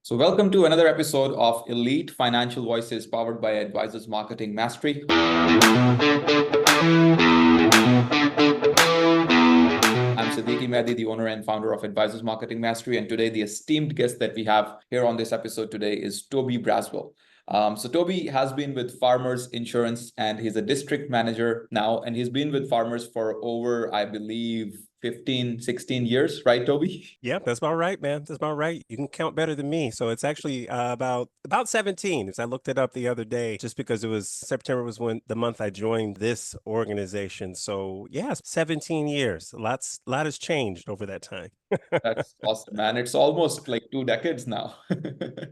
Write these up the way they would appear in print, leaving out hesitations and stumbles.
So, welcome to another episode of Elite Financial Voices powered by Advisors Marketing Mastery. I'm Siddiqui Mehdi, the owner and founder of Advisors Marketing Mastery. And today, the esteemed guest that we have here on this episode today is Toby Brazwell. So Toby has been with Farmers Insurance and he's a district manager now. And he's been with Farmers for over, I believe, 15, 16 years, right, Toby? Yep, that's about right, man. That's about right. You can count better than me. So it's actually about 17. As I looked it up the other day, just because it was September was when the month I joined this organization. So yeah, 17 years. A lot has changed over that time. That's awesome, man. It's almost like 2 decades now.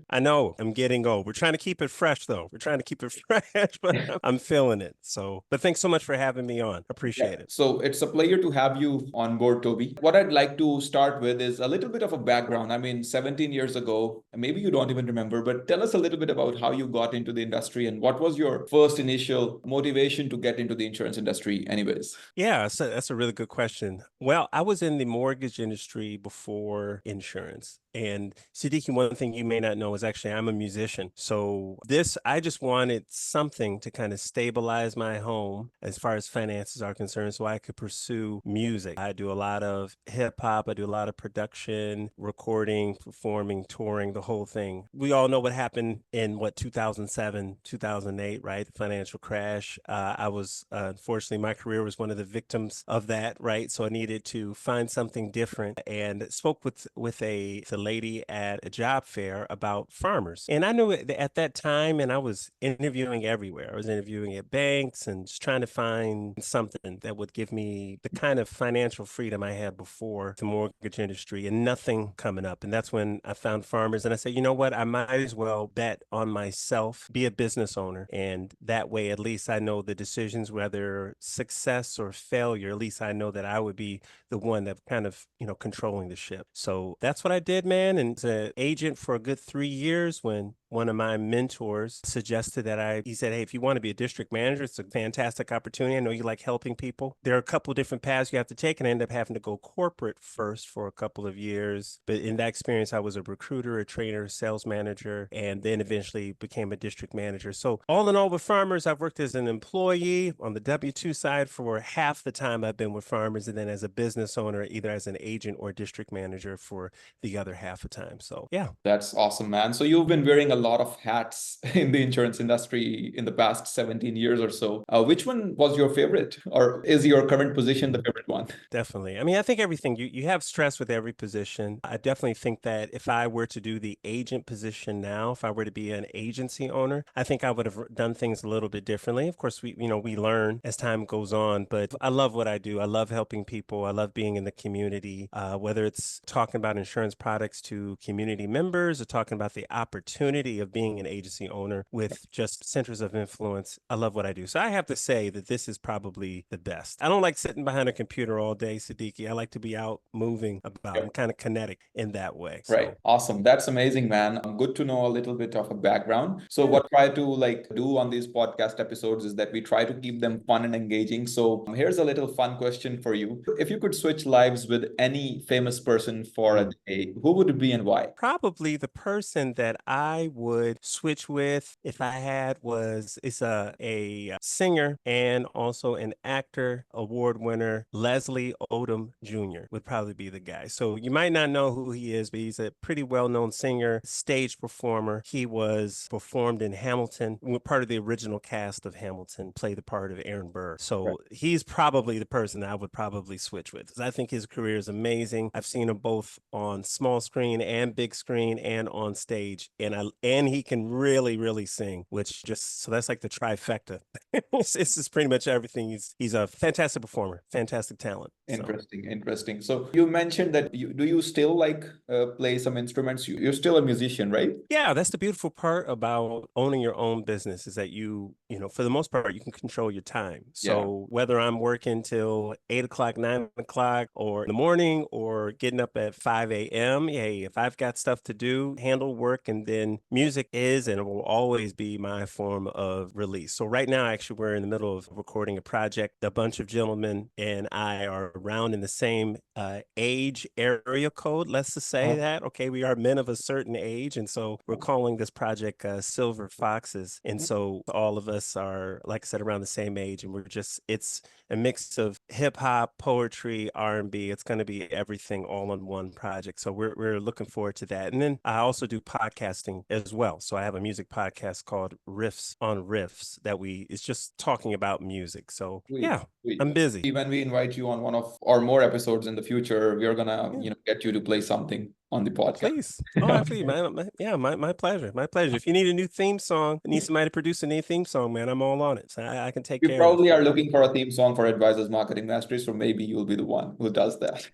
I know I'm getting old. We're trying to keep it fresh, though. We're trying to keep it fresh, but I'm feeling it. So, but thanks so much for having me on. Appreciate it. So it's a pleasure to have you on board, Toby. What I'd like to start with is a little bit of a background. I mean, 17 years ago, maybe you don't even remember, but tell us a little bit about how you got into the industry and what was your first initial motivation to get into the insurance industry, anyways. Yeah, so that's a really good question. Well, I was in the mortgage industry before insurance. And Siddiqui, one thing you may not know is actually I'm a musician. So I just wanted something to kind of stabilize my home as far as finances are concerned so I could pursue music. I do a lot of hip hop, I do a lot of production, recording, performing, touring, the whole thing. We all know what happened in 2007, 2008, right? The financial crash. I was, unfortunately, my career was one of the victims of that, right? So I needed to find something different and spoke with a lady at a job fair about farmers. And I knew at that time, and I was interviewing everywhere. I was interviewing at banks and just trying to find something that would give me the kind of financial freedom I had before the mortgage industry, and nothing coming up. And that's when I found farmers and I said, you know what, I might as well bet on myself, be a business owner. And that way, at least I know the decisions, whether success or failure, at least I know that I would be the one that kind of, controlling the ship. So that's what I did, man. And as an agent for a good 3 years, when one of my mentors suggested that he said, hey, if you want to be a district manager, it's a fantastic opportunity. I know you like helping people. There are a couple of different paths you have to take, and I ended up having to go corporate first for a couple of years. But in that experience, I was a recruiter, a trainer, sales manager, and then eventually became a district manager. So all in all with Farmers, I've worked as an employee on the W-2 side for half the time I've been with Farmers, and then as a business owner, either as an agent or district manager for the other half the time. So yeah. That's awesome, man. So you've been wearing a lot of hats in the insurance industry in the past 17 years or so. Which one was your favorite, or is your current position the favorite one? Definitely. I mean, I think everything you have stress with every position. I definitely think that if I were to do the agent position now, if I were to be an agency owner, I think I would have done things a little bit differently. Of course, we learn as time goes on, but I love what I do. I love helping people. I love being in the community, whether it's talking about insurance products to community members or talking about the opportunity of being an agency owner with just centers of influence. I love what I do. So I have to say that this is probably the best. I don't like sitting behind a computer all day, Siddiqui. I like to be out moving about. I'm kind of kinetic in that way. Right. Awesome. That's amazing, man. Good to know a little bit of a background. So what I try to do on these podcast episodes is that we try to keep them fun and engaging. So here's a little fun question for you. If you could switch lives with any famous person for a day, who would it be and why? Probably the person that I would switch with if I had is a singer and also an actor, award winner, Leslie Odom Jr. would probably be the guy. So you might not know who he is, but he's a pretty well-known singer, stage performer. He was performed in Hamilton, part of the original cast of Hamilton, played the part of Aaron Burr. So he's probably the person I would probably switch with, because I think his career is amazing. I've seen him both on small screen and big screen and on stage, and he can really, really sing, so that's like the trifecta. It's just pretty much everything. He's a fantastic performer, fantastic talent. Interesting. So you mentioned that do you still play some instruments? You're still a musician, right? Yeah, that's the beautiful part about owning your own business, is that for the most part, you can control your time. So whether I'm working till 8 o'clock, 9 o'clock, or in the morning, or getting up at 5 a.m., hey, if I've got stuff to do, handle work, and then music is and will always be my form of release. So right now, actually, we're in the middle of recording a project. A bunch of gentlemen and I are around in the same age area code. Let's just say that. Okay, we are men of a certain age, and so we're calling this project Silver Foxes. And so all of us are, like I said, around the same age, and it's a mix of hip hop, poetry, R&B. It's going to be everything all in one project. So we're looking forward to that. And then I also do podcasting as well. So I have a music podcast called Riffs on Riffs it's just talking about music. So yeah, I'm busy. When we invite you on one of or more episodes in the future, we are gonna, get you to play something on the podcast. Please. Oh, absolutely, man. Yeah, my pleasure. My pleasure. If you need a new theme song, need somebody to produce a new theme song, man, I'm all on it. So I can take You care of probably it. are looking for a theme song for Advisors Marketing Mastery, so maybe you'll be the one who does that.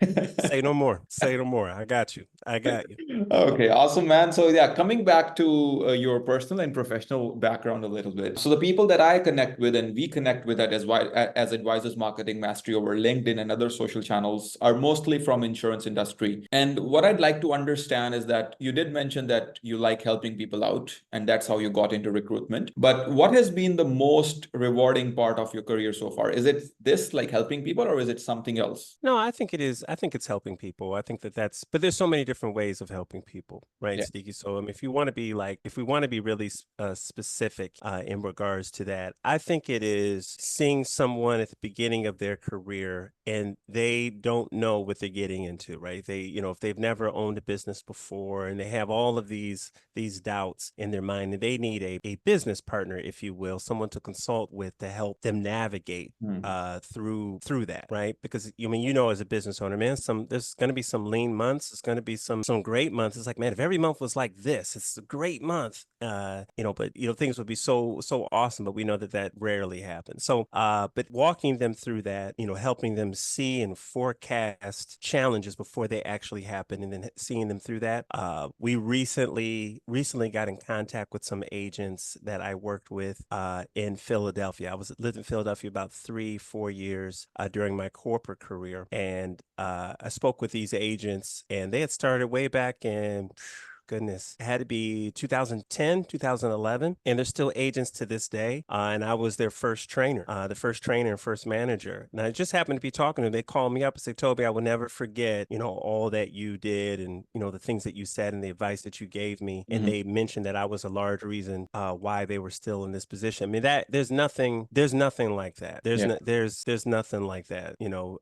Say no more. Say no more. I got you. I got you. Okay, awesome, man. So yeah, coming back to your personal and professional background a little bit. So the people that I connect with and we connect with as Advisors Marketing Mastery over LinkedIn and other social channels are mostly from insurance industry. And what I'd like to understand is that you did mention that you like helping people out, and that's how you got into recruitment. But what has been the most rewarding part of your career so far? Is it this, like helping people, or is it something else? No, I think it is. I think it's helping people. I think but there's so many different ways of helping people, right, Yeah. Sticky? So, if you want to be if we want to be really specific in regards to that, I think it is seeing someone at the beginning of their career and they don't know what they're getting into, right? If they've never owned a business before and they have all of these doubts in their mind and they need a business partner, if you will, someone to consult with to help them navigate through that, right? Because as a business owner, man, there's going to be some lean months. There's going to be some great months. It's like, man, if every month was like this, it's a great month. But things would be so awesome. But we know that rarely happens. So, but walking them through that, helping them see and forecast challenges before they actually happen, and then seeing them through that. We recently got in contact with some agents that I worked with in Philadelphia. I lived in Philadelphia about 3-4 years during my corporate career, and I spoke with these agents, and they had started way back in goodness, it had to be 2010, 2011. And they're still agents to this day. And I was their first trainer, and first manager. And I just happened to be talking to them. They called me up and said, Toby, I will never forget, all that you did and, the things that you said and the advice that you gave me. And they mentioned that I was a large reason why they were still in this position. I mean, there's nothing like that. There's nothing like that.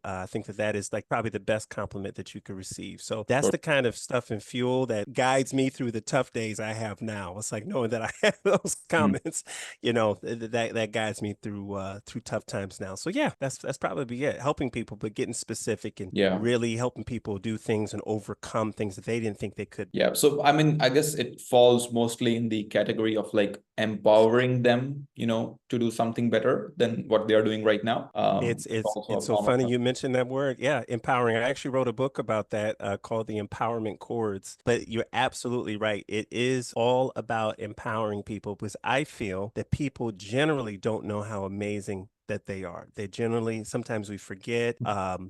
I think that is like probably the best compliment that you could receive. So that's the kind of stuff and fuel that guides me through the tough days I have now. It's like knowing that I have those comments, that guides me through tough times now. So yeah, that's probably it. Helping people, but getting specific and really helping people do things and overcome things that they didn't think they could. Yeah. So, I mean, I guess it falls mostly in the category of like empowering them, to do something better than what they are doing right now. It's so funny you mentioned that word. Yeah, empowering. I actually wrote a book about that called The Empowerment Chords. But you're absolutely right. It is all about empowering people because I feel that people generally don't know how amazing that they are. They generally, sometimes we forget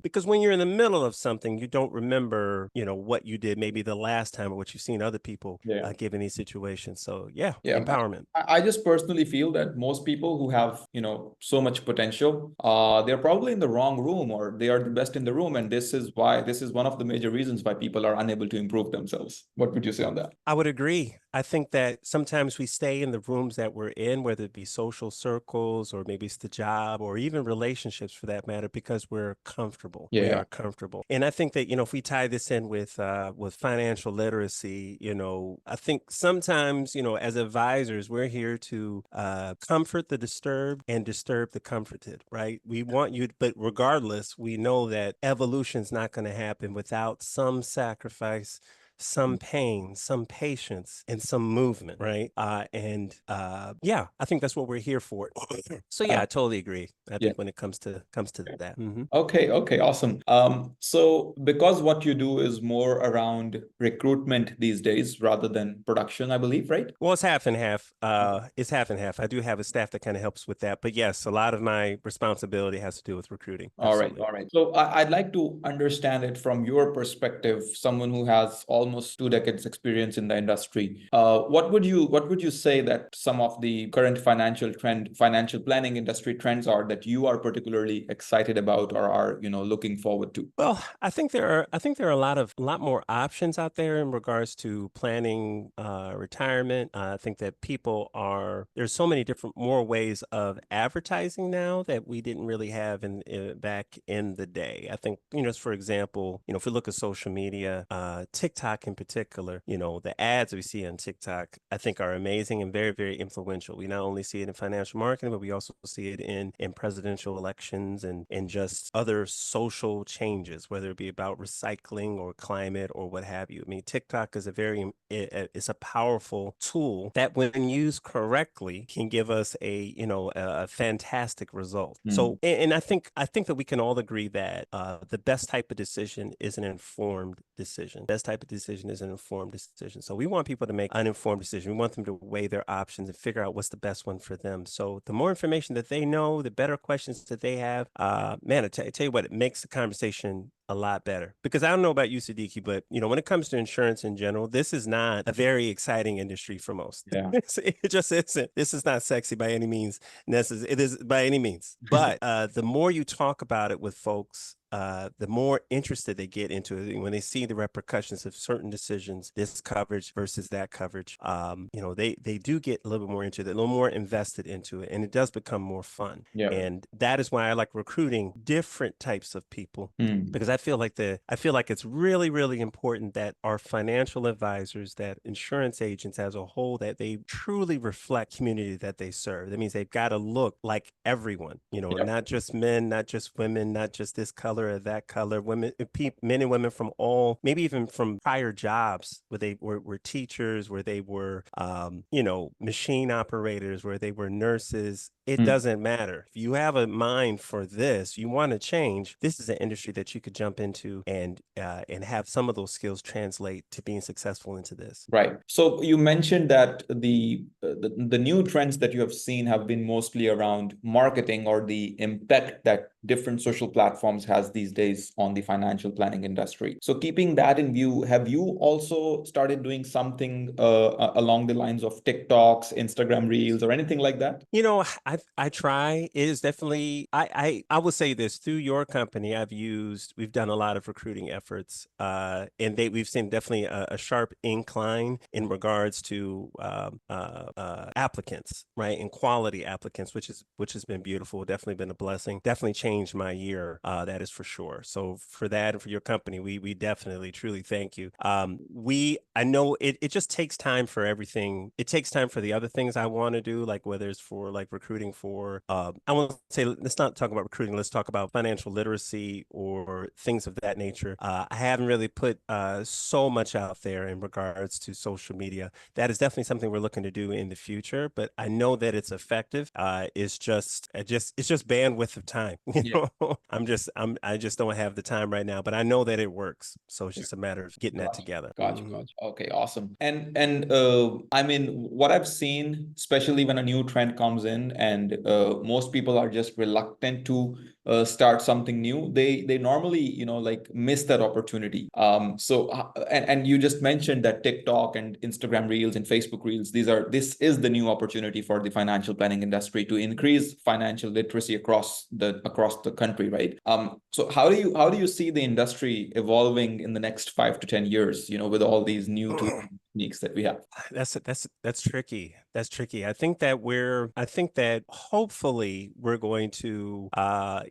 because when you're in the middle of something, you don't remember, what you did maybe the last time or what you've seen other people give in these situations. So yeah, empowerment. I just personally feel that most people who have, so much potential, they're probably in the wrong room or they are the best in the room. And this is one of the major reasons why people are unable to improve themselves. What would you say on that? I would agree. I think that sometimes we stay in the rooms that we're in, whether it be social circles or maybe it's the job or even relationships for that matter, because we're comfortable. Yeah. We are comfortable. And I think that, if we tie this in with financial literacy, I think sometimes, as advisors, we're here to comfort the disturbed and disturb the comforted, right? We want you, but regardless, we know that evolution's not going to happen without some sacrifice, some pain, some patience, and some movement, right? Yeah, I think that's what we're here for. So yeah, I totally agree. I think when it comes to that. Okay, awesome. So because what you do is more around recruitment these days rather than production, I believe, right? Well, it's half and half. It's half and half. I do have a staff that kind of helps with that, but yes, a lot of my responsibility has to do with recruiting. All right. So I'd like to understand it from your perspective, someone who has almost almost 2 decades experience in the industry. What would you say that some of the current financial planning industry trends are that you are particularly excited about or are, looking forward to? Well, I think there are a lot more options out there in regards to planning retirement. I think that there's so many different more ways of advertising now that we didn't really have back in the day. I think, just for example, if we look at social media, TikTok in particular, the ads we see on TikTok, I think are amazing and very, very influential. We not only see it in financial marketing, but we also see it in presidential elections and just other social changes, whether it be about recycling or climate or what have you. I mean, TikTok is it's a powerful tool that, when used correctly, can give us a fantastic result. So, and I think that we can all agree that the best type of decision is an informed decision. Best type of decision is an informed decision. So we want people to make uninformed decisions. We want them to weigh their options and figure out what's the best one for them. So the more information that they know, the better questions that they have, man, I tell you what, it makes the conversation a lot better. Because I don't know about you, Siddiqui, but when it comes to insurance in general, this is not a very exciting industry for most. Yeah. It just isn't. This is not sexy by any means. It is by any means. But the more you talk about it with folks, the more interested they get into it when they see the repercussions of certain decisions, this coverage versus that coverage. They do get a little bit more into it, a little more invested into it, and it does become more fun. Yeah. And that is why I like recruiting different types of people, because I feel like it's really, really important that our financial advisors, that insurance agents as a whole, that they truly reflect community that they serve. That means they've got to look like everyone, not just men, not just women, not just this color or that color, men and women from all, maybe even from prior jobs where they were teachers, where they were, machine operators, where they were nurses. It doesn't matter. If you have a mind for this, you want to change, this is an industry that you could jump into and have some of those skills translate to being successful into this. Right. So you mentioned that the new trends that you have seen have been mostly around marketing or the impact that different social platforms has these days on the financial planning industry. So keeping that in view, have you also started doing something along the lines of TikToks, Instagram Reels, or anything like that? I try. It is definitely, I will say this, through your company, we've done a lot of recruiting efforts, and we've seen definitely a sharp incline in regards to applicants, right? And quality applicants, which has been beautiful, definitely been a blessing, definitely changed my year. That is for sure. So for that and for your company, we definitely truly thank you. I know it just takes time for everything. It takes time for the other things I want to do, like whether it's for like recruiting for, I want to say, let's not talk about recruiting. Let's talk about financial literacy or things of that nature. I haven't really put so much out there in regards to social media. That is definitely something we're looking to do in the future, but I know that it's effective. It's just bandwidth of time. I just don't have the time right now, but I know that it works. So it's just a matter of getting that together. Gotcha. Okay, awesome. And I mean, what I've seen, especially when a new trend comes in, and most people are just reluctant to start something new, they normally like miss that opportunity. And you just mentioned that TikTok and Instagram Reels and Facebook Reels, this is the new opportunity for the financial planning industry to increase financial literacy across the country, right? So how do you see the industry evolving in the next 5 to 10 years, with all these new tools and techniques that we have? That's tricky. That's tricky. I think that hopefully we're going to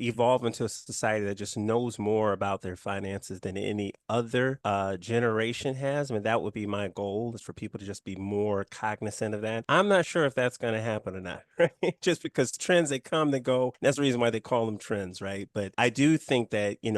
evolve into a society that just knows more about their finances than any other generation has. I mean, that would be my goal, is for people to just be more cognizant of that. I'm not sure if that's going to happen or not, right? Just because trends, they come, they go. That's the reason why they call them trends, right? But I do think that, in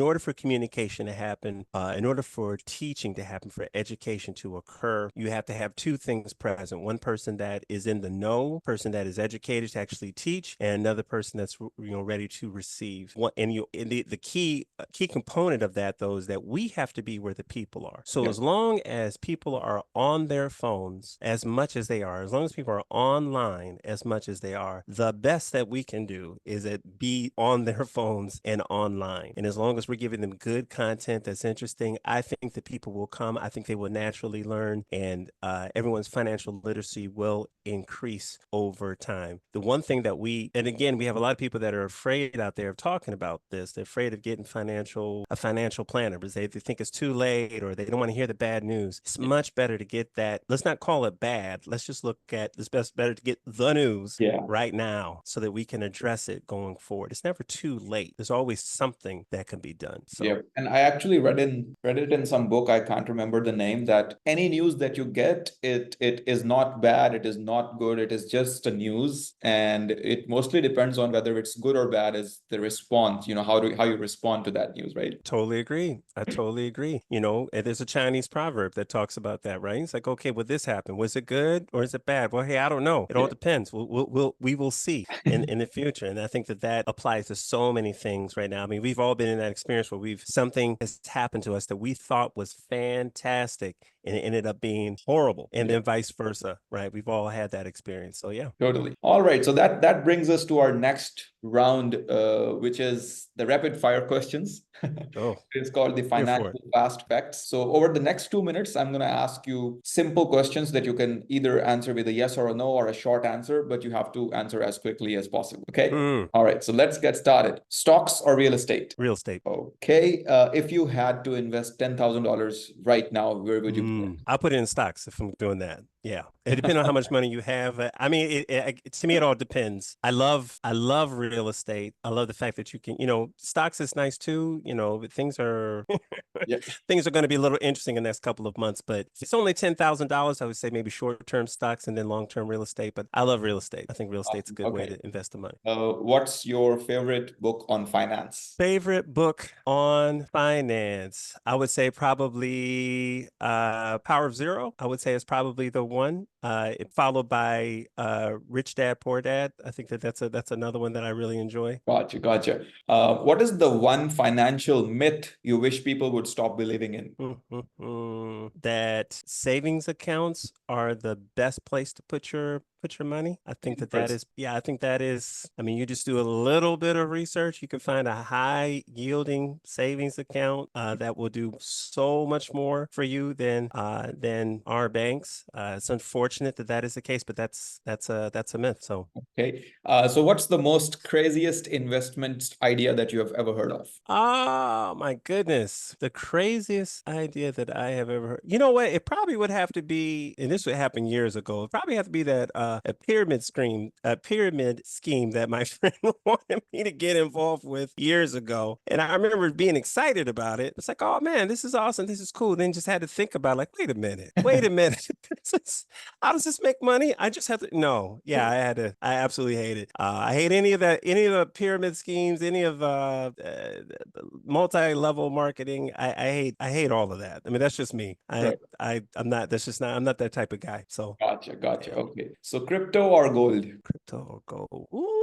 order for communication to happen, in order for teaching to happen, for education education to occur, you have to have two things present. One person that is in the know, person that is educated to actually teach, and another person that's ready to receive. And the key component of that though is that we have to be where the people are. So Yeah. as long as people are on their phones as much as they are, as long as people are online as much as they are, the best that we can do is be on their phones and online. And as long as we're giving them good content that's interesting, I think that people will come. I think they will naturally learn, and everyone's financial literacy will increase over time. The one thing that and again, we have a lot of people that are afraid out there of talking about this. They're afraid of getting a financial planner because they think it's too late or they don't want to hear the bad news. It's much better to get that. Let's not call it bad. Let's just look at it's better to get the news right now so that we can address it going forward. It's never too late. There's always something that can be done. So yeah, and I actually read it in some book. I can't remember the name. That any news that you get, it is not bad. It is not good. It is just a news, and it mostly depends on whether it's good or bad. Is the response? How you respond to that news, right? Totally agree. I totally agree. And there's a Chinese proverb that talks about that, right? It's like, okay, well, this happened. Was it good or is it bad? Well, hey, I don't know. It all depends. We will see in the future. And I think that applies to so many things right now. I mean, we've all been in that experience where something has happened to us that we thought was fantastic and it ended up being horrible, and then vice versa, right? We've all had that experience. So yeah. Totally. All right. So that brings us to our next round, which is the rapid fire questions. Oh, It's called the here for it. financial fast facts. So over the next 2 minutes, I'm going to ask you simple questions that you can either answer with a yes or a no or a short answer, but you have to answer as quickly as possible. Okay. All right. So let's get started. Stocks or real estate? Real estate. Okay. If you had to invest $10,000 right now, where would you put it? I'll put it in stocks if I'm doing that. Yeah, it depends on how much money you have. I mean, to me, it all depends. I love real estate. I love the fact that you can, stocks is nice too. But things are things are going to be a little interesting in the next couple of months. But if it's only $10,000, I would say maybe short-term stocks and then long-term real estate. But I love real estate. I think real estate's a good way to invest the money. What's your favorite book on finance? Favorite book on finance? I would say probably Power of Zero. I would say it's probably the one. Followed by Rich Dad Poor Dad. I think that's another one that I really enjoy. Gotcha. What is the one financial myth you wish people would stop believing in? That savings accounts are the best place to put your money. I think that is, I think that is, I mean, you just do a little bit of research. You can find a high yielding savings account that will do so much more for you than our banks. It's unfortunate that is the case, but that's a myth. So okay. So what's the most craziest investment idea that you have ever heard of? Oh my goodness. The craziest idea that I have ever heard. You know what? It probably would have to be, and this would happen years ago. It probably have to be that a pyramid scheme that my friend wanted me to get involved with years ago. And I remember being excited about it. It's like, oh man, this is awesome. This is cool. Then just had to think about like, wait a minute. How does this make money? I just have to I absolutely hate it. I hate any of the pyramid schemes, any of multi-level marketing. I hate all of that. I mean, that's just me. I'm not that type of guy. So Gotcha. Yeah. Okay. So crypto or gold? Crypto or gold? Ooh.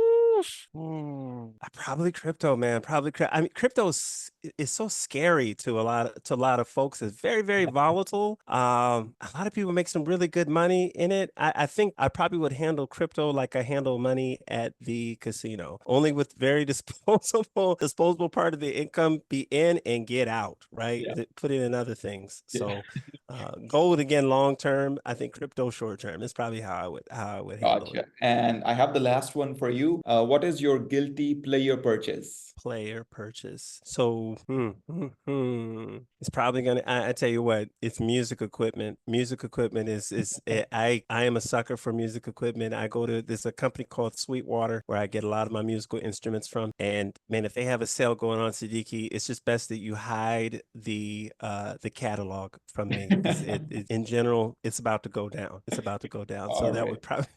Probably crypto, man. I mean, crypto is so scary to a lot of folks. It's very, very volatile. A lot of people make some really good money in it. I think I probably would handle crypto like I handle money at the casino, only with very disposable part of the income, be in and get out, right? Put it in other things. So gold again, long term. I think crypto short term is probably how I would handle it. And I have the last one for you. What is your guilty player purchase? So it's probably gonna. I tell you what, it's music equipment. Music equipment is. I am a sucker for music equipment. There's a company called Sweetwater where I get a lot of my musical instruments from. And man, if they have a sale going on, Siddiqui, it's just best that you hide the catalog from me because in general it's about to go down. So that would probably.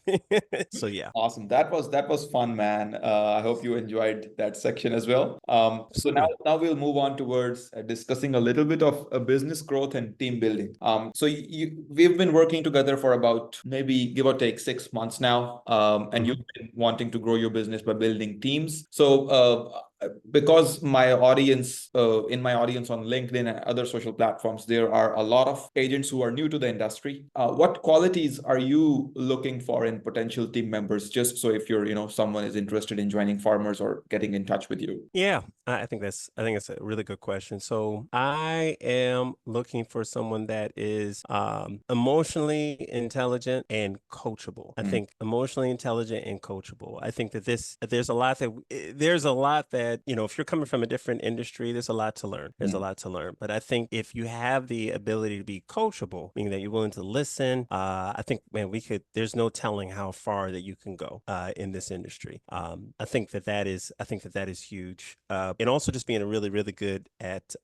So yeah. Awesome. That was fun, man. man. I hope you enjoyed that section as well. So now, Absolutely. now we'll move on towards discussing a little bit of business growth and team building. So we've been working together for about maybe give or take 6 months now, and Mhm. you've been wanting to grow your business by building teams. So because my audience, in my audience on LinkedIn and other social platforms, there are a lot of agents who are new to the industry. What qualities are you looking for in potential team members? Just so if you're, someone is interested in joining Farmers or getting in touch with you. Yeah, I think that's a really good question. So I am looking for someone that is emotionally intelligent and coachable. I Mm, think emotionally intelligent and coachable. I think that there's a lot that, if you're coming from a different industry, there's a lot to learn. There's a mm. lot to learn. But I think if you have the ability to be coachable, meaning that you're willing to listen, I think, man, there's no telling how far that you can go in this industry. I think that is huge. And also just being really, really good at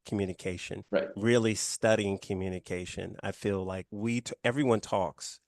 communication, Right. really studying communication. I feel like everyone talks,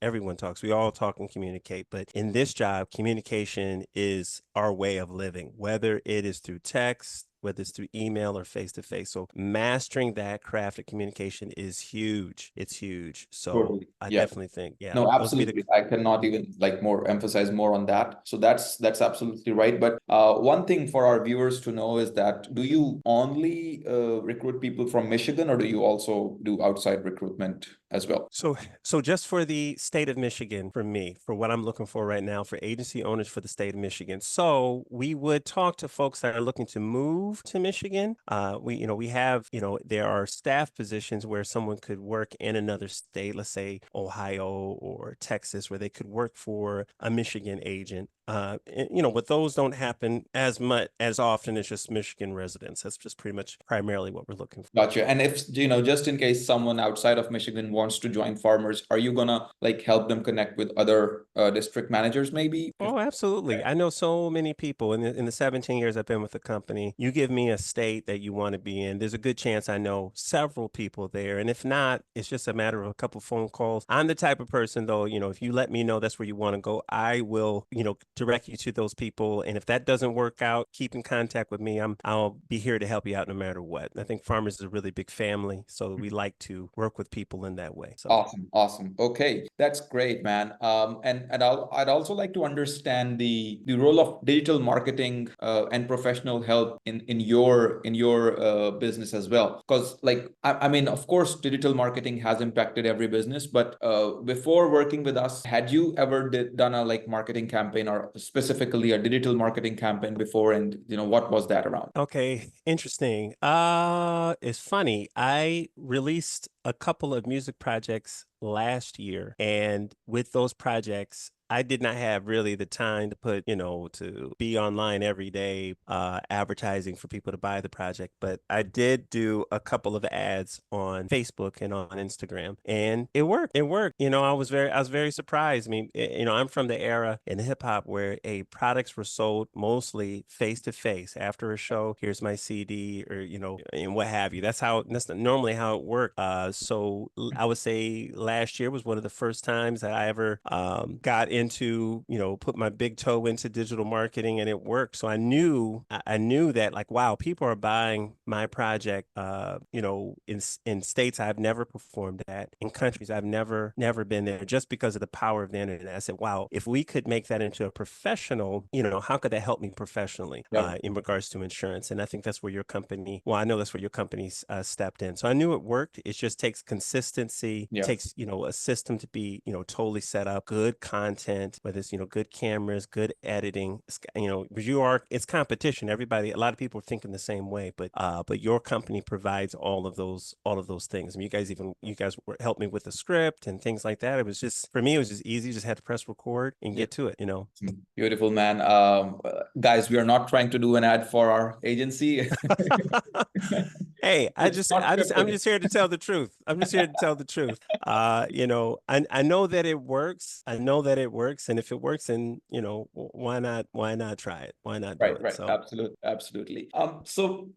we all talk and communicate, but in this job, communication is our way of living, whether it is through text, whether it's through email or face to face. So mastering that craft of communication is huge. It's huge. So Totally. I Yeah. definitely think, yeah, No, those would be the. absolutely. I cannot even like more emphasize more on that. So that's absolutely right. But one thing for our viewers to know is that do you only recruit people from Michigan, or do you also do outside recruitment as well? So just for the state of Michigan, for me, for what I'm looking for right now, for agency owners for the state of Michigan. So we would talk to folks that are looking to move to Michigan. We have, there are staff positions where someone could work in another state, let's say Ohio or Texas, where they could work for a Michigan agent. But those don't happen as much as often as just Michigan residents. That's just pretty much primarily what we're looking for. Gotcha. And if, just in case someone outside of Michigan wants to join Farmers, are you gonna like help them connect with other district managers maybe? Oh, absolutely. I know so many people in the 17 years I've been with the company. You give me a state that you want to be in, there's a good chance I know several people there. And if not, it's just a matter of a couple phone calls. I'm the type of person, though, if you let me know that's where you want to go, I will, direct you to those people. And if that doesn't work out, keep in contact with me. I'll be here to help you out no matter what. I think Farmers is a really big family, so we like to work with people in that way. So. Awesome, awesome. Okay, that's great, man. And I'd also like to understand the role of digital marketing and professional help in your business as well. Because like I mean, of course, digital marketing has impacted every business. But before working with us, had you ever done a like marketing campaign or specifically a digital marketing campaign before? And what was that around? Okay, interesting. It's funny. I released a couple of music projects last year, and with those projects, I did not have really the time to to be online every day, advertising for people to buy the project. But I did do a couple of ads on Facebook and on Instagram, and it worked. It worked. I was very surprised. I mean, I'm from the era in hip hop where products were sold mostly face to face after a show. Here's my CD, or and what have you. That's normally how it worked. I would say last year was one of the first times that I ever got into, put my big toe into digital marketing, and it worked. So I knew that, like, wow, people are buying my project, in states I've never performed at, in countries I've never been there, just because of the power of the internet. I said, wow, if we could make that into a professional, how could that help me professionally Yep. in regards to insurance? And I think that's where I know that's where your company's stepped in. So I knew it worked. It just takes consistency, Yeah. takes, a system to be, totally set up, good content, whether it's, good cameras, good editing, because it's competition. A lot of people are thinking the same way, but your company provides all of those things. I mean, you guys helped me with the script and things like that. It was just, for me, it was just easy. You just had to press record and Yeah. get to it. Beautiful, man. Guys, we are not trying to do an ad for our agency. Hey, It's not I'm scripted. just here to tell the truth. I'm just here to tell the truth. I know that it works. I know that it works. And if it works, then, why not try it? Why not do Right, it? right. So Absolutely, absolutely. So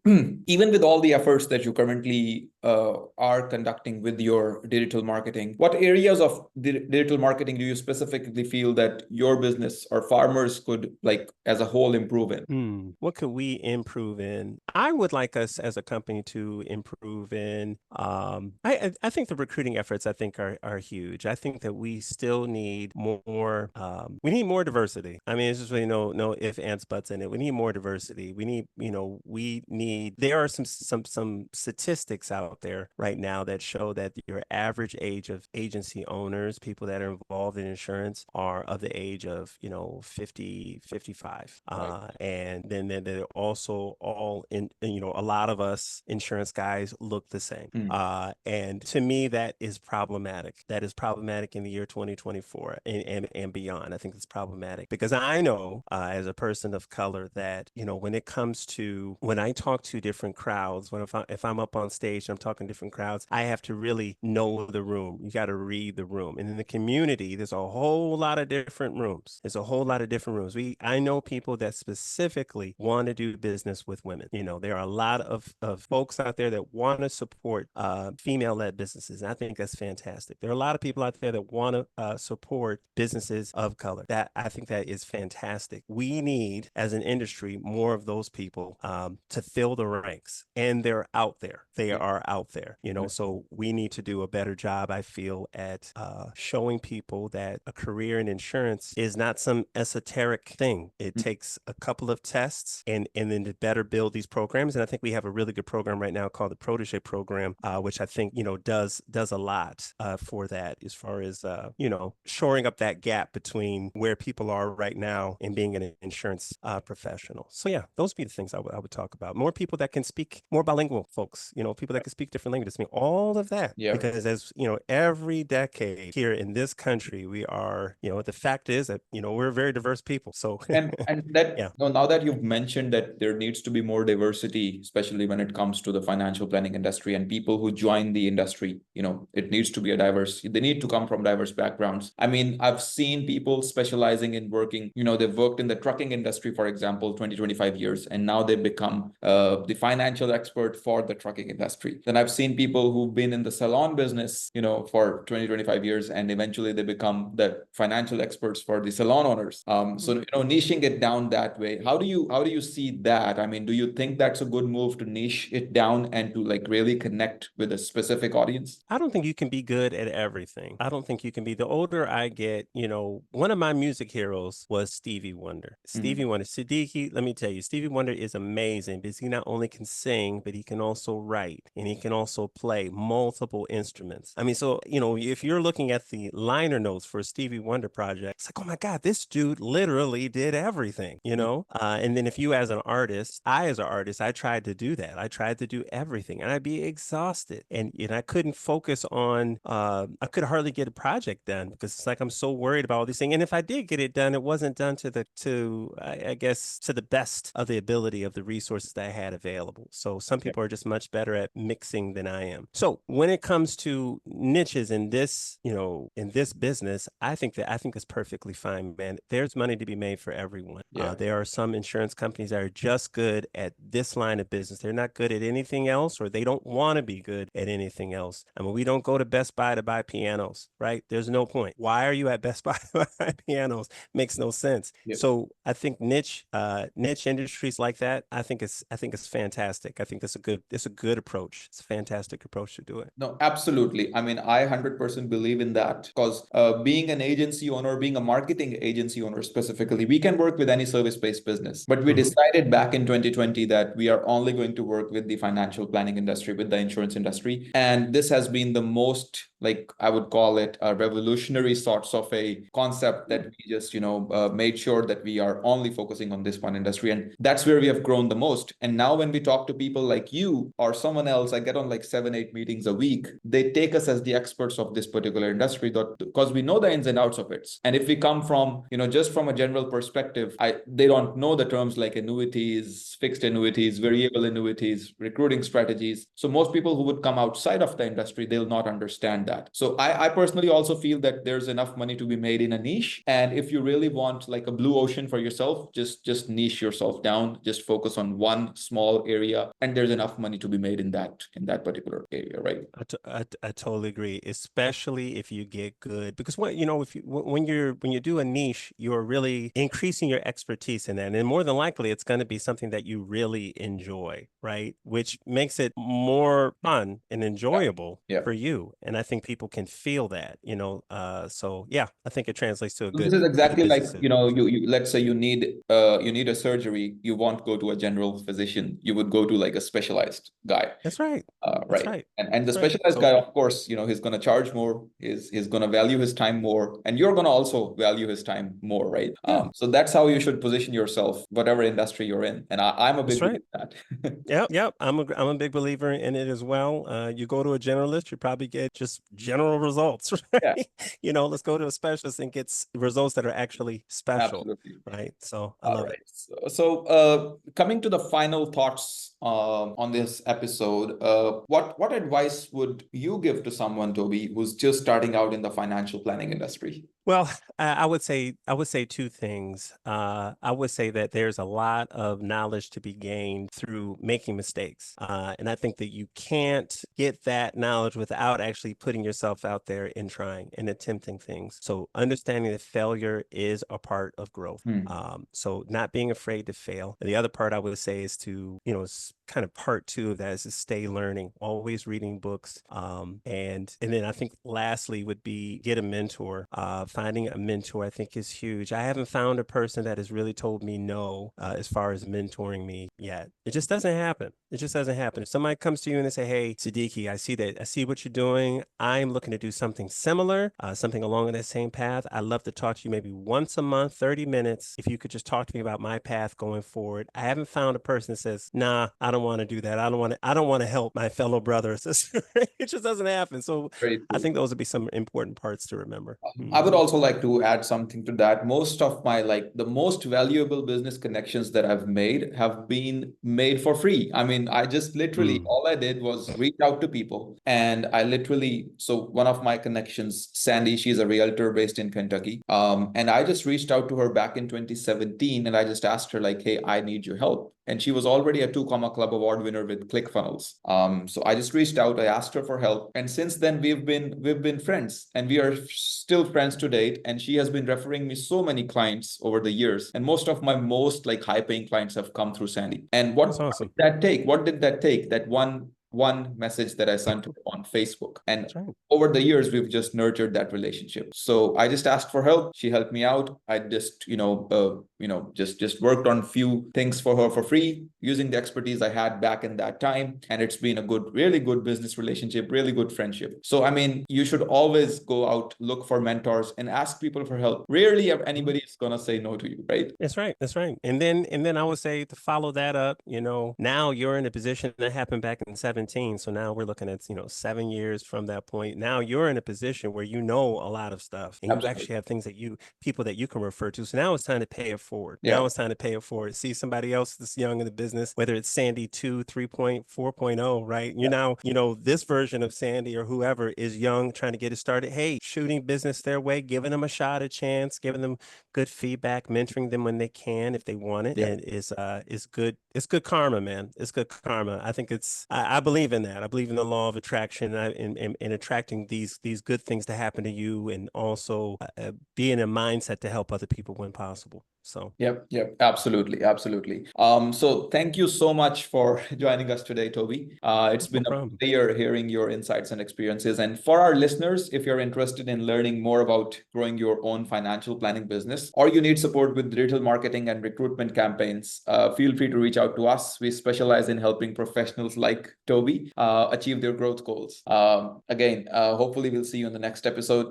even with all the efforts that you currently are conducting with your digital marketing, what areas of digital marketing do you specifically feel that your business or farmers could, like, as a whole, improve in? What could we improve in? I would like us as a company to improve in. I think the recruiting efforts I think are huge. I think that we still need more. We need more diversity. I mean, it's just really no ifs, ands, buts in it. We need more diversity. We need we need. There are some statistics out there right now that show that your average age of agency owners, people that are involved in insurance, are of the age of 50, 55. Right. And then they're also all in, a lot of us insurance guys look the same. Mm. And to me, that is problematic. That is problematic in the year 2024 and beyond. I think it's problematic because I know as a person of color that, when I talk to different crowds, if I'm up on stage and I'm talking to different crowds, I have to really know the room. You got to read the room. And in the community, there's a whole lot of different rooms. There's a whole lot of different rooms. I know people that specifically want to do business with women. There are a lot of folks out there that want to support female-led businesses. And I think that's fantastic. There are a lot of people out there that want to support businesses of color. That I think that is fantastic. We need, as an industry, more of those people to fill the ranks. And they're out there. They Yeah. are out there. Right. So we need to do a better job, I feel, at showing people that a career in insurance is not some esoteric thing. It Mm. takes a couple of tests and then to better build these programs. And I think we have a really good program right now called the Protege Program, which I think, does a lot for that as far as, shoring up that gap between where people are right now and being an insurance professional. So yeah, those would be the things I would talk about. More people that can speak, more bilingual folks, people that can speak different languages. I mean, all of that. Yeah. Because as every decade here in this country, we are, the fact is that, we're very diverse people. So And that, yeah. now that you've mentioned that there needs to be more diversity, especially when it comes to the financial planning industry and people who join the industry, it needs to be a diverse, they need to come from diverse backgrounds. I mean, I've seen people specializing in working, they've worked in the trucking industry, for example, 20, 25 years, and now they've become the financial expert for the trucking industry. Then I've seen people who've been in the salon business, for 20, 25 years, and eventually they become the financial experts for the salon owners. So, niching it down that way, how do you see that? I mean, do you think that's a good move to niche it down and to, like, really connect with a specific audience? I don't think you can be good at everything. I don't think you can be. The older I get, one of my music heroes was Stevie Wonder. Stevie Wonder, Siddiqui, let me tell you, Stevie Wonder is amazing because he not only can sing, but he can also write and he can also play multiple instruments. I mean, so, if you're looking at the liner notes for a Stevie Wonder project, it's like, oh my God, this dude literally did everything, And then if you as an artist, as an artist, I tried to do that. I tried to do everything and I'd be exhausted and I couldn't focus on, I could hardly get a project done because it's like, I'm so worried about all these things. And if I did get it done, it wasn't done I guess, to the best of the ability of the resources that I had available. So some people are just much better at mixing than I am. So when it comes to niches in this, in this business, I think it's perfectly fine, man. There's money to be made for everyone. Yeah. There are some insurance companies that are just good at this line of business. They're not good at anything else, or they don't want to be good at anything else. I mean, we don't go to Best Buy to buy pianos, right? There's no point. Why are you at Best Buy to buy pianos? Makes no sense. Yep. So I think niche industries like that, I think it's fantastic. I think it's a good approach. It's a fantastic approach to do it. No, absolutely. I mean, I 100% believe in that because being an agency owner, being a marketing agency owner specifically, we can work with any service-based business. But we decided back in 2020 that we are only going to work with the financial planning industry, with the insurance industry. And this has been the most, like, I would call it a revolutionary sorts of a concept that we just, made sure that we are only focusing on this one industry. And that's where we have grown the most. And now when we talk to people like you or someone else, I get on like 7-8 meetings a week. They take us as the experts of this particular industry because we know the ins and outs of it. And if we come from, just from a general perspective, they don't know the terms like annuities, fixed annuities, variable annuities, recruiting strategies. So most people who would come outside of the industry, they'll not understand that. So I personally also feel that there's enough money to be made in a niche. And if you really want like a blue ocean for yourself, just niche yourself down, just focus on one small area, and there's enough money to be made in that particular area, right? I totally agree, especially if you get good. Because what you know, if you when you do a niche, you're really increasing your expertise in that, and more than likely, it's going to be something that you really enjoy, right? Which makes it more fun and Yeah. enjoyable Yeah. for you. And I think people can feel that, you know. So yeah, I think it translates to a This is good exactly like, business you let's say you need a surgery, you won't go to a general physician, you would go to like a specialized guy. That's right. That's Right. right. And the That's right. specialized guy, of course, he's going to charge more, he's going to value his time more, and you're going to also value his time more, right? Yeah, So that's how you should position yourself, whatever industry you're in. And I'm a that's big right. believer in that. Yep. I'm a big believer in it as well. You go to a generalist, you probably get just general results, Yeah, right? You know, let's go to a specialist and get results that are actually special, absolutely. right? So I All love it. right. So, coming to the final thoughts on this episode, what advice would you give to someone, Toby, who's just starting out in the financial planning industry? Well, I would say two things. I would say that there's a lot of knowledge to be gained through making mistakes, and I think that you can't get that knowledge without actually putting yourself out there and trying and attempting things. So understanding that failure is a part of growth. Hmm. So not being afraid to fail. And the other part I would say is to, you know, kind of part two of that is to stay learning, always reading books. And then I think lastly would be get a mentor. Finding a mentor I think is huge. I haven't found a person that has really told me no as far as mentoring me yet. It just doesn't happen. It just doesn't happen. If somebody comes to you and they say, "Hey, Siddiqui, I see what you're doing. I'm looking to do something similar, something along that same path. I'd love to talk to you maybe once a month, 30 minutes. If you could just talk to me about my path going forward." I haven't found a person that says, "Nah, I don't want to do that. I don't want to help my fellow brother or sister." It just doesn't happen. So Very I true. think those would be some important parts to remember. I would Mhm. also like to add something to that. Most of my, like, the most valuable business connections that I've made have been made for free. I mean, I just literally, Mm. all I did was reach out to people, and I literally, so one of my connections, Sandy, she's a realtor based in Kentucky. And I just reached out to her back in 2017, and I just asked her like, "Hey, I need your help." And she was already a 2 Comma Club award winner with ClickFunnels. So I just reached out, I asked her for help, and since then we've been friends, and we are still friends to date. And she has been referring me so many clients over the years, and most of my most like high paying clients have come through Sandy. And That's what did awesome. that take? What did that take? That one message that I sent her on Facebook. And That's right. over the years, we've just nurtured that relationship. So I just asked for help. She helped me out. I just, just worked on few things for her for free using the expertise I had back in that time. And it's been a really good business relationship, really good friendship. So, I mean, you should always go out, look for mentors, and ask people for help. Rarely Mhm. anybody is going to say no to you, right? That's right. That's right. And then I would say to follow that up, you know, now you're in a position that happened back in 17. So now we're looking at, you know, 7 years from that point. Now you're in a position where you know a lot of stuff and you Absolutely. actually have things that people that you can refer to. So now it's time to pay it forward. Yeah. Now it's time to pay it forward. See somebody else that's young in the business, whether it's Sandy 2, 3.4.0, right? You're now, you know, this version of Sandy or whoever is young, trying to get it started. Hey, shooting business their way, giving them a shot, a chance, giving them good feedback, mentoring them when they can, if they want it, Yeah. and is good. It's good karma, man. It's good karma. I think I believe in that. I believe in the law of attraction and attracting these good things to happen to you, and also be in a mindset to help other people when possible. So Yep, absolutely, absolutely. So thank you so much for joining us today, Toby. It's no been a problem. pleasure hearing your insights and experiences. And for our listeners, if you're interested in learning more about growing your own financial planning business, or you need support with digital marketing and recruitment campaigns, feel free to reach out to us. We specialize in helping professionals like Toby achieve their growth goals. Again, hopefully we'll see you in the next episode.